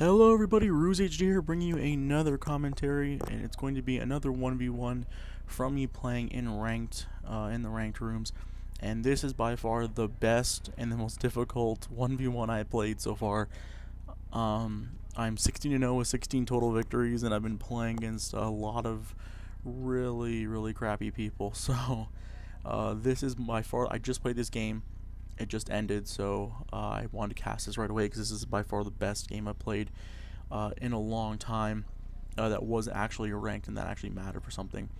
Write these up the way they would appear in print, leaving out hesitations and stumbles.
Hello everybody, RuseHD here bringing you another commentary, and it's going to be another 1v1 from me playing in the ranked rooms. And this is by far the best and the most difficult 1v1 I played so far. I'm 16-0 with 16 total victories, and I've been playing against a lot of really crappy people. So this is by far, I just played this game. It just ended, so I wanted to cast this right away because this is by far the best game I've played in a long time that was actually ranked and that actually mattered for something.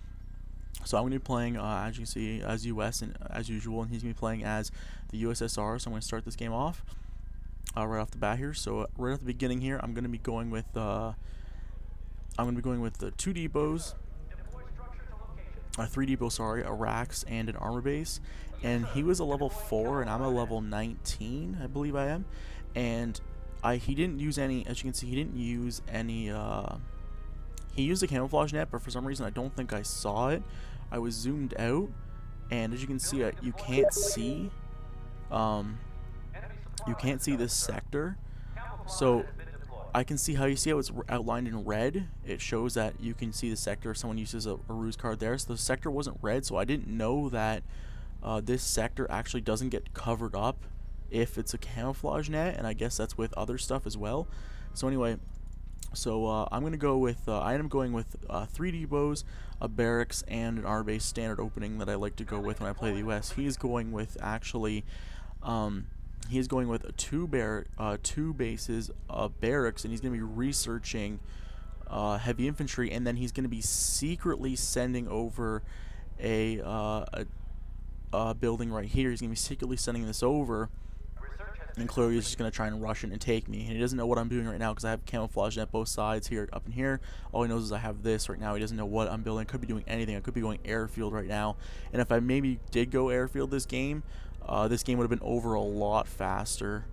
So I'm going to be playing, as you can see, as US and as usual, and he's going to be playing as the USSR. So I'm going to start this game off right off the bat here. So right at the beginning here, I'm going to be going with the 2 depots. 3 depots, sorry, a Rax and an armor base, and he was a level 4 and I'm a level 19, I believe I am, and he didn't use any, as you can see, he didn't use any, he used a camouflage net, but for some reason I don't think I saw it. I was zoomed out, and as you can see, you can't see this sector, so I can see how you see how it's outlined in red. It shows that you can see the sector if someone uses a ruse card there. So the sector wasn't red, so I didn't know that this sector actually doesn't get covered up if it's a camouflage net, and I guess that's with other stuff as well. So anyway, so I'm gonna go with I am going with 3 depots, a barracks, and an R base standard opening that I like to go with when I play the US. He's going with actually. He's going with 2 bases, barracks, and he's going to be researching heavy infantry, and then he's going to be secretly sending over a building right here. He's going to be secretly sending this over, and clearly he's just going to try and rush in and take me. And he doesn't know what I'm doing right now because I have camouflage at both sides here, up in here. All he knows is I have this right now. He doesn't know what I'm building. I could be doing anything. I could be going airfield right now. And if I maybe did go airfield this game would have been over a lot faster.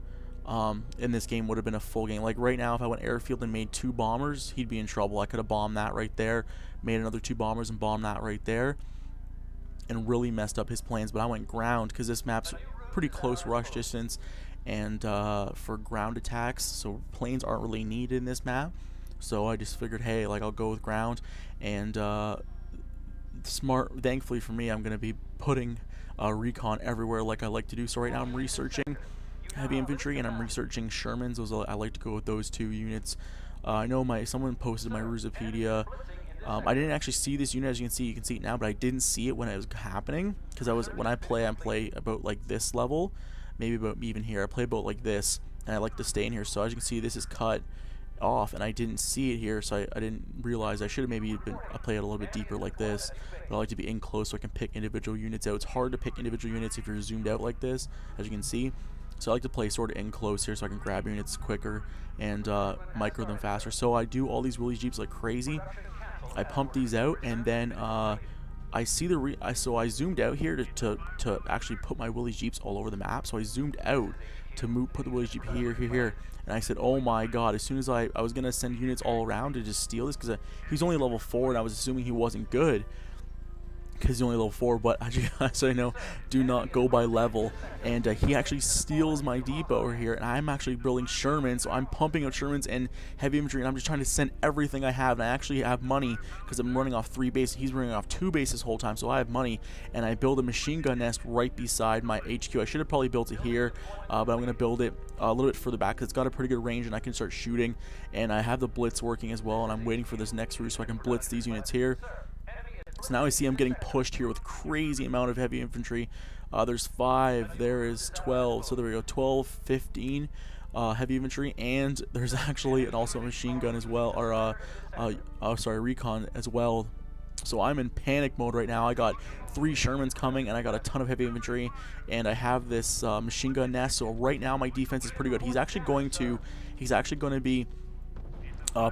And this game would have been a full game. Like right now, if I went airfield and made 2 bombers, he'd be in trouble. I could have bombed that right there, made another 2 bombers and bombed that right there, and really messed up his plans. But I went ground because this map's pretty close rush distance, and for ground attacks, so planes aren't really needed in this map. So I just figured, hey, like I'll go with ground, and thankfully for me, I'm gonna be putting recon everywhere like I like to do. So right now I'm researching heavy infantry and I'm researching Shermans. I like to go with those 2 units. I know someone posted my Rusepedia. I didn't actually see this unit, as you can see it now, but I didn't see it when it was happening because when I play about like this level, maybe about even here. I play about like this, and I like to stay in here. So as you can see, this is cut off, and I didn't see it here, so I didn't realize. I should have maybe played it a little bit deeper like this, but I like to be in close so I can pick individual units out. It's hard to pick individual units if you're zoomed out like this, as you can see. So I like to play sort of in close here so I can grab units quicker and micro them faster. So I do all these Willy Jeeps like crazy. I pump these out, and then I see so I zoomed out here to actually put my Willy Jeeps all over the map. So I zoomed out to put the Willy Jeep here, and I said, oh my god, as soon as I was gonna send units all around to just steal this, because he's only level 4 and I was assuming he wasn't good because he's only level 4, but as you guys know, do not go by level. And he actually steals my depot over here, and I'm actually building Sherman, so I'm pumping out Shermans and heavy infantry, and I'm just trying to send everything I have. And I actually have money because I'm running off 3 bases. He's running off 2 bases this whole time, so I have money, and I build a machine gun nest right beside my HQ. I should have probably built it here, but I'm going to build it a little bit further back because it's got a pretty good range, and I can start shooting. And I have the blitz working as well, and I'm waiting for this next ruse so I can blitz these units here. So now I see I'm getting pushed here with crazy amount of heavy infantry. There's 5, there is 12, so there we go, 12, 15 heavy infantry, and there's actually also a machine gun as well, or recon as well. So I'm in panic mode right now. I got 3 Shermans coming, and I got a ton of heavy infantry, and I have this machine gun nest. So right now my defense is pretty good. He's actually going to be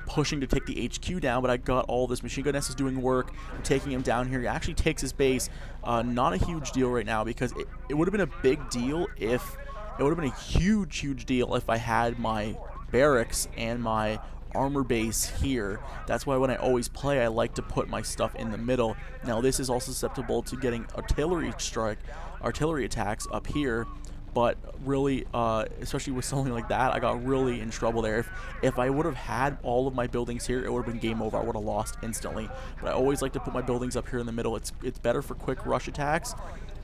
pushing to take the HQ down, but I got all this. Machine gun nest is doing work. I'm taking him down here. He actually takes his base. Not a huge deal right now because it would have been a big deal if it would have been a huge deal if I had my barracks and my armor base here. That's why when I always play, I like to put my stuff in the middle. Now this is also susceptible to getting artillery attacks up here, but really, especially with something like that, I got really in trouble there. If I would have had all of my buildings here, it would have been game over. I would have lost instantly. But I always like to put my buildings up here in the middle. It's better for quick rush attacks,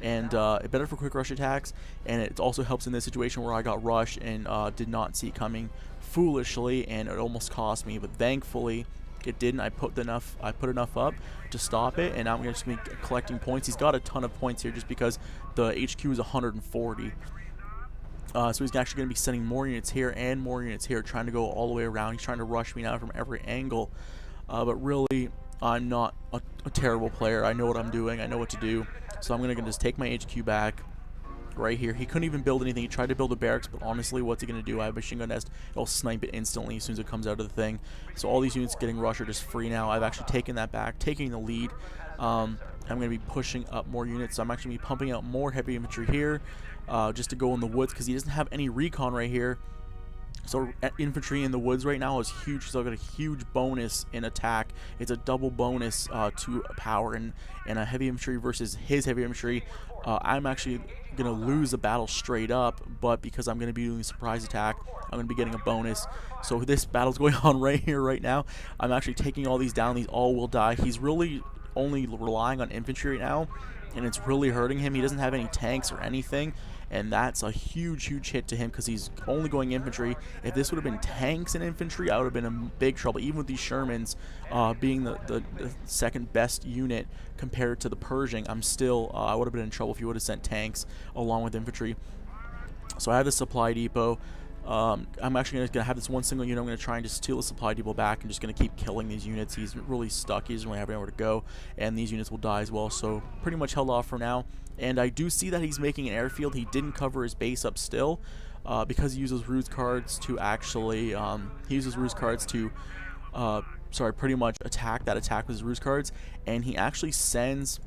and it also helps in this situation where I got rushed and did not see it coming foolishly, and it almost cost me. But thankfully, it didn't. I put enough up to stop it, and now I'm just going to be collecting points. He's got a ton of points here just because the HQ is 140. So he's actually going to be sending more units here and more units here, trying to go all the way around. He's trying to rush me now from every angle. But really, I'm not a terrible player. I know what I'm doing. I know what to do. So I'm going to just take my HQ back right here. He couldn't even build anything. He tried to build a barracks, but honestly, what's he going to do? I have a machine gun nest. It'll snipe it instantly as soon as it comes out of the thing. So all these units getting rushed are just free now. I've actually taken that back, taking the lead. I'm going to be pushing up more units. So I'm actually going to be pumping out more heavy infantry here just to go in the woods because he doesn't have any recon right here. So infantry in the woods right now is huge. So I've got a huge bonus in attack. It's a double bonus to power and a heavy infantry versus his heavy infantry. I'm actually going to lose the battle straight up, but because I'm going to be doing a surprise attack, I'm going to be getting a bonus. So this battle's going on right here, right now. I'm actually taking all these down. These all will die. He's really only relying on infantry right now, and it's really hurting him. He doesn't have any tanks or anything, and that's a huge hit to him because he's only going infantry. If this would have been tanks and infantry, I would have been in big trouble. Even with these Shermans being the second best unit compared to the Pershing, I'm still I would have been in trouble if you would have sent tanks along with infantry. So I have the supply depot. I'm actually going to have this one single unit. I'm going to try and just steal the supply depot back and just going to keep killing these units. He's really stuck. He doesn't really have anywhere to go, and these units will die as well. So pretty much held off for now. And I do see that he's making an airfield. He didn't cover his base up still because he uses ruse cards to actually pretty much attack that attack with his ruse cards, and he actually sends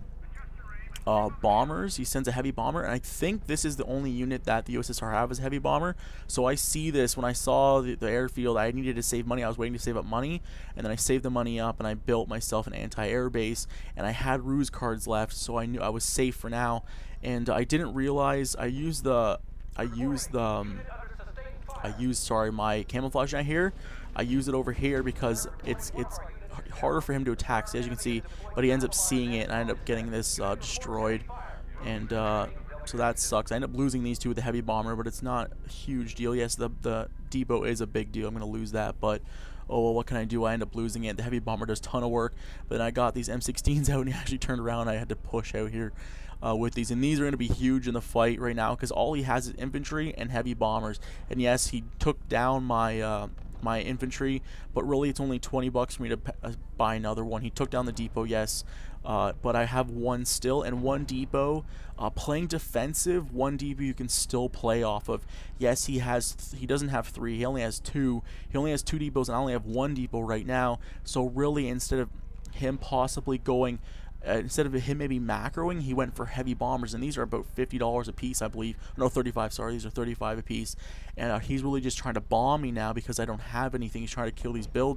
bombers. He sends a heavy bomber, and I think this is the only unit that the USSR have as heavy bomber. So I see this. When I saw the airfield, I needed to save money. I was waiting to save up money, and then I saved the money up, and I built myself an anti-air base, and I had ruse cards left, so I knew I was safe for now. And I didn't realize I used my camouflage net here. I use it over here because it's harder for him to attack, as you can see, but he ends up seeing it, and I end up getting this destroyed, and so that sucks. I end up losing these two with the heavy bomber, but it's not a huge deal. Yes, the depot is a big deal. I'm going to lose that, but oh well, what can I do? I end up losing it. The heavy bomber does a ton of work, but then I got these M16s out, and he actually turned around. I had to push out here with these, and these are going to be huge in the fight right now because all he has is infantry and heavy bombers. And yes, he took down my my infantry, but really it's only 20 bucks for me to buy another one. He took down the depot, yes, but I have one still, and one depot playing defensive. One depot you can still play off of. Yes, he doesn't have three, he only has two. He only has two depots, and I only have one depot right now. So really, instead of him possibly going instead of him maybe macroing, he went for heavy bombers, and these are about $50 a piece, I believe. No, 35, sorry, these are 35 a piece. And he's really just trying to bomb me now because I don't have anything. He's trying to kill these buildings.